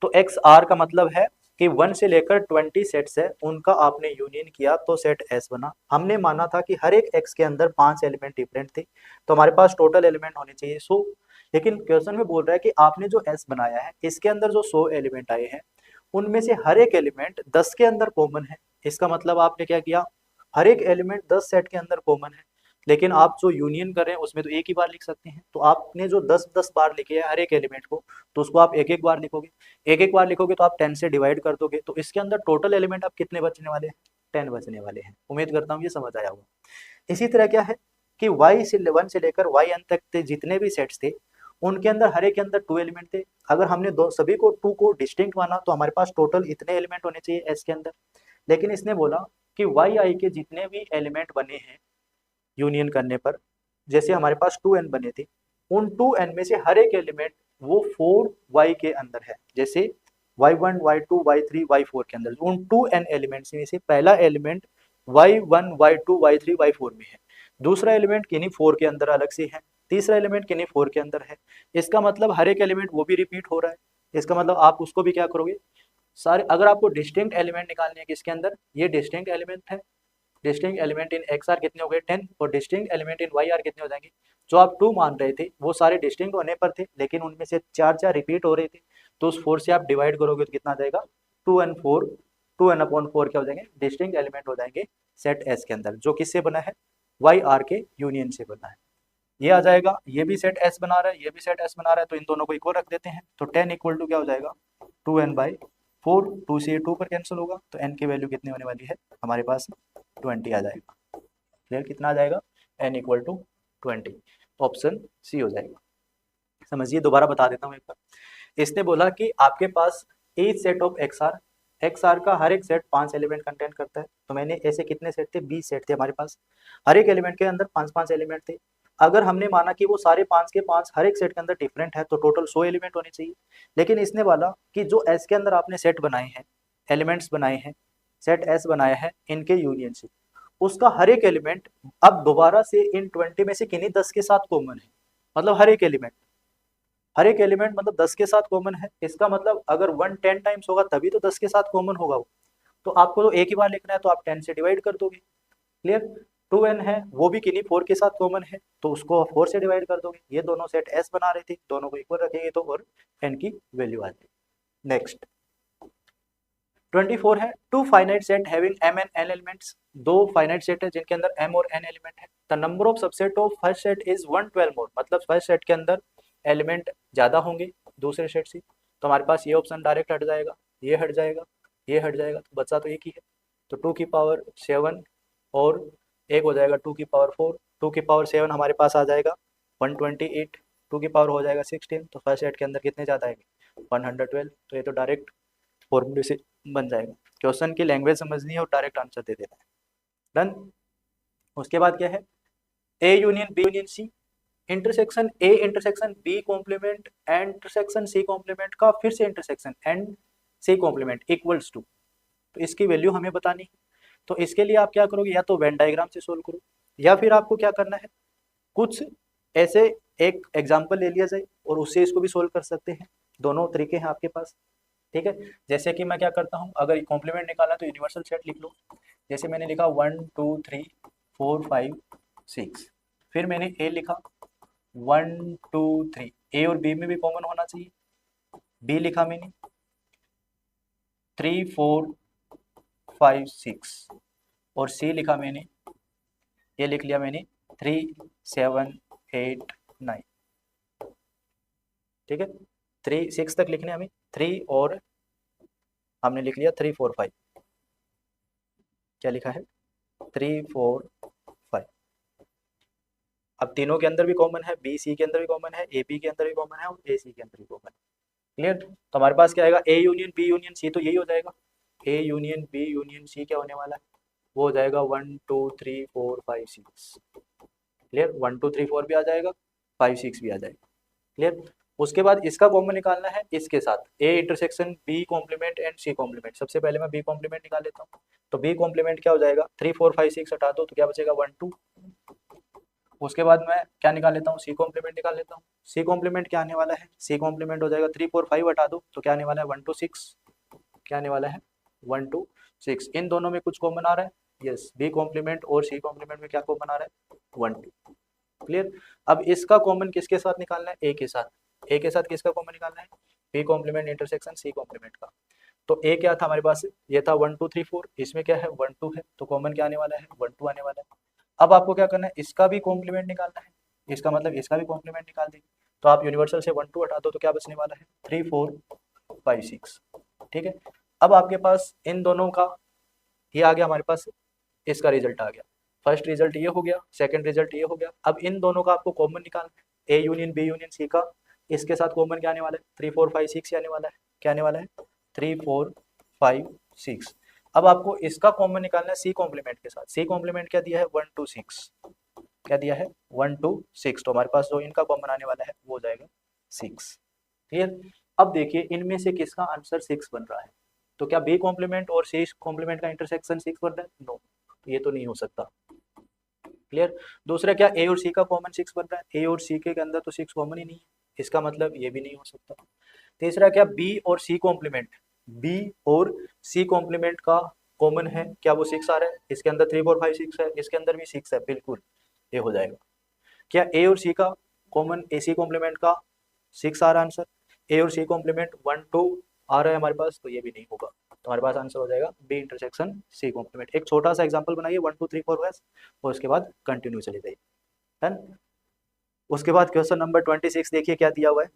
तो XR का मतलब है कि 1 से लेकर 20 सेट्स है, उनका आपने यूनियन किया तो सेट S बना। हमने माना था कि हर एक X के अंदर 5 एलिमेंट डिफरेंट थे, तो हमारे पास टोटल एलिमेंट होने चाहिए 100। लेकिन क्वेश्चन में बोल रहा है कि आपने जो S बनाया है इसके अंदर जो 100 एलिमेंट आए हैं उनमें से हर एक एलिमेंट 10 के अंदर कॉमन है। इसका मतलब आपने क्या किया? हर एक एलिमेंट 10 सेट के अंदर कॉमन है, लेकिन आप जो यूनियन कर रहे हैं उसमें तो एक ही बार लिख सकते हैं। तो आपने जो 10 बार लिखे है हर एक एलिमेंट को, तो उसको आप एक एक बार लिखोगे। एक एक बार लिखोगे तो आप 10 से डिवाइड कर दोगे, तो इसके अंदर टोटल एलिमेंट आप कितने बचने वाले हैं? 10 बचने वाले हैं। उम्मीद करता हूँ ये समझ आया होगा। इसी तरह क्या है कि y से 1 से लेकर yn तक के जितने भी सेट्स थे उनके अंदर हर एक के अंदर 2 एलिमेंट थे। अगर हमने दो सभी को 2 को डिस्टिंक्ट माना तो हमारे पास टोटल इतने एलिमेंट होने चाहिए S के अंदर। लेकिन इसने बोला कि yi के जितने भी एलिमेंट बने हैं यूनियन करने पर, जैसे हमारे पास 2n बने थे, उन 2n में से हर एक एलिमेंट वो 4y के अंदर है, जैसे y1 y2 y3 y4 के अंदर उन 2n एलिमेंट्स में से पहला element y1 y2 y3 y4 में है, दूसरा एलिमेंट किन्हीं 4 के अंदर अलग से है, तीसरा एलिमेंट किन्हीं 4 के अंदर है। इसका मतलब हर एक एलिमेंट वो भी रिपीट हो रहा है, इसका मतलब आप उसको भी क्या करोगे सारे, अगर आपको डिस्टिंक्ट एलिमेंट निकालने हैं किसके अंदर, ये डिस्टिंक्ट एलिमेंट है, distinct element in X are कितने हो गए 10 और distinct element in Y are कितने हो जाएंगे, जो आप 2 मान रहे थे वो सारे डिस्टिंक्ट होने पर थे लेकिन उनमें से 4 रिपीट हो रहे थे, तो उस 4 से आप डिवाइड करोगे तो कितना आ जाएगा 2n4, 2n/4 क्या हो जाएंगे डिस्टिंक्ट एलिमेंट हो जाएंगे सेट एस के अंदर, जो किससे बना है वाई आर के यूनियन से बना है। ये आ जाएगा, ये भी सेट एस बना रहा है, ये भी सेट एस बना रहा है, तो इन दोनों को इक्वल रख देते हैं, तो 10 इक्वल टू क्या हो जाएगा 2n/4, 2 से 2 पर कैंसिल होगा तो n की वैल्यू कितनी होने वाली है हमारे पास 20 आ जाएगा। क्लियर, कितना आ जाएगा n equal to 20, option C हो जाएगा। समझिए, दोबारा बता देता हूँ एक बार। इसने बोला कि आपके पास each set of X R का हर एक सेट 5 एलिमेंट कंटेंट करता है, तो मैंने ऐसे कितने सेट थे 20 सेट थे हमारे पास, हर एक एलिमेंट के अंदर 5-5 एलिमेंट थे। अगर हमने माना कि वो सारे 5 के 5 हर एक सेट के अंदर डिफरेंट है तो टोटल 100 एलिमेंट होने चाहिए, लेकिन इसने वाला कि जो एस के अंदर आपने सेट बनाए हैं, एलिमेंट्स बनाए हैं, सेट एस बनाया है इनके यूनियन से, उसका हर एक एलिमेंट अब दोबारा से इन 20 में से किन्हीं 10 के साथ कॉमन है, मतलब हर एक एलिमेंट मतलब 10 के साथ कॉमन है। इसका मतलब अगर 1 10 टाइम्स होगा तभी तो 10 के साथ कॉमन होगा वो, तो आपको तो एक ही बार लिखना है तो आप 10 से डिवाइड कर दोगे। क्लियर, 2n है वो भी किन्हीं 4 के साथ कॉमन है तो उसको 4 से डिवाइड कर दोगे, ये दोनों सेट s बना रहे थे, दोनों को इक्वल रखेंगे तो और n की वैल्यू आ जाएगी। नेक्स्ट 24 है, two finite set having m and n elements, दो फाइनाइट सेट है जिनके अंदर m और n एलिमेंट है, the number of subset of first set is 112 more, मतलब फर्स्ट सेट के अंदर एलिमेंट ज्यादा होंगे दूसरे सेट से, तो हमारे पास ये ऑप्शन डायरेक्ट हट जाएगा, ये हट जाएगा, ये हट जाएगा, तो बचा तो एक ही है, तो 2 की पावर 7 और एक हो जाएगा 2 की पावर 4, 2 की पावर 7 हमारे पास आ जाएगा 128, 2 की पावर हो जाएगा 16, तो फर्स्ट सेट के अंदर कितने ज़्यादा आएंगे 112, तो ये तो डायरेक्ट फॉर्मूले से बन जाएगा। क्वेश्चन की लैंग्वेज समझनी है और डायरेक्ट आंसर दे देना है। डन। उसके बाद क्या है, A union B union C, intersection A intersection B complement and intersection C complement का फिर से intersection and C complement equals to, तो इसकी वैल्यू हमें बतानी है, तो इसके लिए आप क्या करोगे, या तो वेन डायग्राम से सोल्व करो या फिर आपको क्या करना है, कुछ ऐसे एक एग्जाम्पल ले लिया जाए और उससे इसको भी सोल्व कर सकते हैं, दोनों तरीके हैं आपके पास। ठीक है, जैसे कि मैं क्या करता हूँ, अगर कॉम्प्लीमेंट निकालना तो यूनिवर्सल सेट लिख लो, जैसे मैंने लिखा 1 2 3 4 5 6, फिर मैंने ए लिखा 1 2 3, ए और बी में भी कॉमन होना चाहिए, बी लिखा मैंने 3 4 5 6 और सी लिखा मैंने, ये लिख लिया मैंने 3 7 8 9। ठीक है, 3 6 तक लिखने हमें, 3 और हमने लिख लिया 3 4 5, क्या लिखा है 3 4 5। अब तीनों के अंदर भी कॉमन है, बी सी के अंदर भी कॉमन है, ए बी के अंदर भी कॉमन है और ए सी के अंदर भी कॉमन है। क्लियर, तो हमारे पास क्या आएगा A union B union C, तो यही हो जाएगा A union B union C, क्या होने वाला है वो हो जाएगा 1 2 3 4 5 6। क्लियर, 1 2 3 4 भी आ जाएगा, 5 6 भी आ जाएगा। क्लियर, उसके बाद इसका कॉमन निकालना है इसके साथ, A intersection B complement and C complement, सबसे पहले मैं बी कॉम्प्लीमेंट निकाल लेता हूँ, तो बी कॉम्प्लीमेंट क्या हो जाएगा 3 4 5 6 हटा दो तो क्या बचेगा 1 2, उसके बाद मैं क्या निकाल लेता हूँ सी कॉम्प्लीमेंट निकाल लेता हूँ, सी कॉम्प्लीमेंट क्या आने वाला है, सी कॉम्प्लीमेंट हो जाएगा 3 4 5 हटा दो तो क्या आने वाला है 1 2 6, क्या आने वाला है 1 2 6, इन दोनों में कुछ कॉमन आ रहा है, यस बी कॉम्प्लीमेंट और सी कॉम्प्लीमेंट में क्या कॉमन आ रहा है 1 2। क्लियर, अब इसका कॉमन किसके साथ निकालना है, ए के साथ, ए के साथ किसका कॉमन निकालना है B complement intersection C complement का, तो ए क्या था हमारे पास, ये था 1 2 3 4, इसमें क्या है 1 2 है, तो कॉमन क्या आने वाला है 1 2 आने वाला है। अब आपको क्या करना है, इसका भी कॉम्प्लीमेंट निकालना है, इसका मतलब इसका भी कॉम्प्लीमेंट निकाल देंगे, तो आप यूनिवर्सल से 1 2 हटा दो तो क्या बचने वाला है 3 4 5 6। ठीक है, अब आपके पास इन दोनों का ये आ गया हमारे पास, इसका रिजल्ट आ गया, फर्स्ट रिजल्ट ये हो गया, सेकंड रिजल्ट ये हो गया, अब इन दोनों का आपको कॉमन निकालना है, A union B union C का, इसके साथ कॉमन क्या आने वाला है 3 4 5 6 आने वाला है, क्या आने वाला है 3 4 5 6। अब आपको इसका कॉमन निकालना है सी कॉम्प्लीमेंट के साथ, सी कॉम्प्लीमेंट क्या दिया है 1 2 6, क्या दिया है 1 2 6, तो हमारे पास जो इनका कॉमन आने वाला है वो हो जाएगा 6। क्लियर। अब देखिए इनमें से किसका आंसर 6 बन रहा है, तो क्या बी कॉम्प्लीमेंट और सी कॉम्प्लीमेंट का इंटरसेक्शन 6 बन रहा है? नो, ये तो नहीं हो सकता। क्लियर। दूसरा, क्या ए और सी का कॉमन 6 बन रहा है? ए और सी के अंदर तो 6 कॉमन ही नहीं है, इसका मतलब ये भी नहीं हो सकता। तीसरा, क्या बी और सी कॉम्प्लीमेंट, बी और सी कॉम्प्लीमेंट का कॉमन है, क्या वो 6 आ रहा है? इसके अंदर 3 4 5 6 है, इसके अंदर भी 6 है, बिल्कुल ये हो जाएगा। क्या ए और सी का कॉमन, ए सी कॉम्प्लीमेंट का 6 आ रहा है आंसर? ए और सी कॉम्प्लीमेंट 1 2 आ रहा है हमारे पास, तो ये भी नहीं होगा। तो हमारे पास आंसर हो जाएगा बी इंटरसेक्शन सी कॉम्प्लीमेंट। एक छोटा सा एग्जांपल बनाइए 1 2 3 4 बस, और उसके बाद कंटिन्यू चले जाइए। डन। उसके बाद क्वेश्चन नंबर 26 देखिए क्या दिया हुआ है।